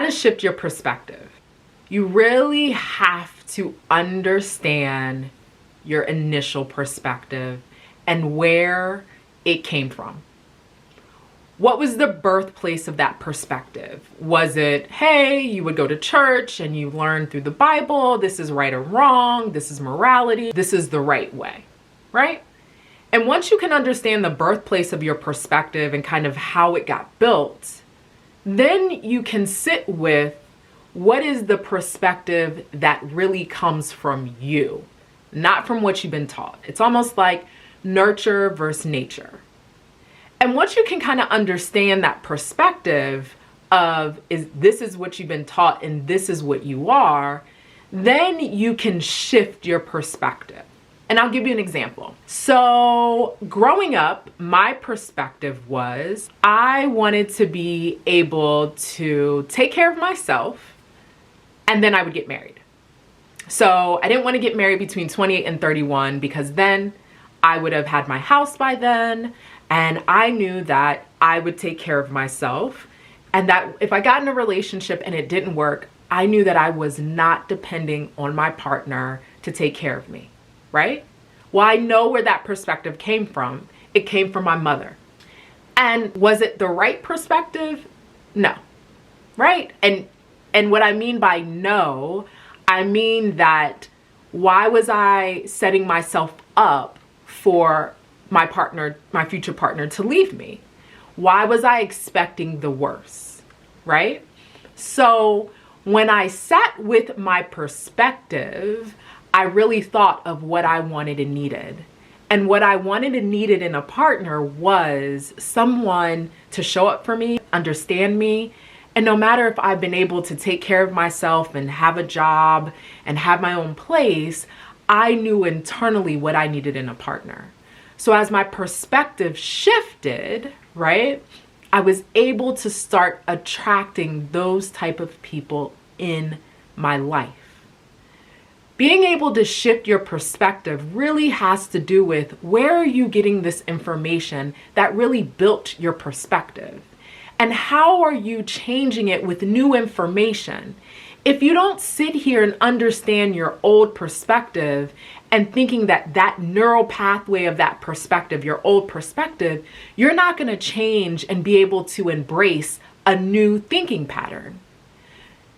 to shift your perspective. You really have to understand your initial perspective and where it came from. What was the birthplace of that perspective? Was it, hey, you would go to church and you learn through the Bible, this is right or wrong, this is morality, this is the right way, right? And once you can understand the birthplace of your perspective and kind of how it got built, then you can sit with what is the perspective that really comes from you, not from what you've been taught. It's almost like nurture versus nature. And once you can kind of understand that perspective of this is what you've been taught and this is what you are, then you can shift your perspective. And I'll give you an example. So growing up, my perspective was I wanted to be able to take care of myself and then I would get married. So I didn't want to get married between 28 and 31 because then I would have had my house by then. And I knew that I would take care of myself and that if I got in a relationship and it didn't work, I knew that I was not depending on my partner to take care of me, right? Well, I know where that perspective came from. It came from my mother. And was it the right perspective? No, right? And what I mean by no, I mean that why was I setting myself up for my partner, my future partner, to leave me? Why was I expecting the worst, right? So when I sat with my perspective, I really thought of what I wanted and needed. And what I wanted and needed in a partner was someone to show up for me, understand me, and no matter if I've been able to take care of myself and have a job and have my own place, I knew internally what I needed in a partner. So as my perspective shifted, right, I was able to start attracting those type of people in my life. Being able to shift your perspective really has to do with where are you getting this information that really built your perspective? And how are you changing it with new information? If you don't sit here and understand your old perspective and thinking that that neural pathway of that perspective, your old perspective, you're not going to change and be able to embrace a new thinking pattern.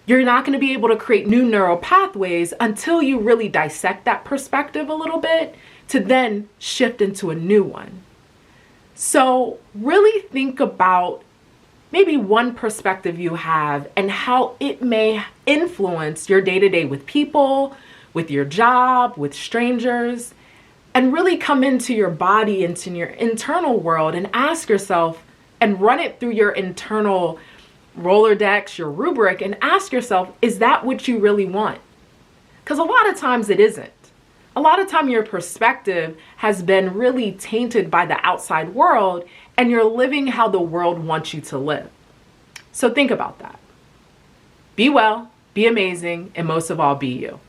You're not going to be able to create new neural pathways until you really dissect that perspective a little bit to then shift into a new one. So really think about maybe one perspective you have and how it may influence your day-to-day with people, with your job, with strangers, and really come into your body, into your internal world and ask yourself and run it through your internal Rolodex, your rubric, and ask yourself, is that what you really want? Because a lot of times it isn't. A lot of time your perspective has been really tainted by the outside world and you're living how the world wants you to live. So think about that. Be well, be amazing, and most of all, be you.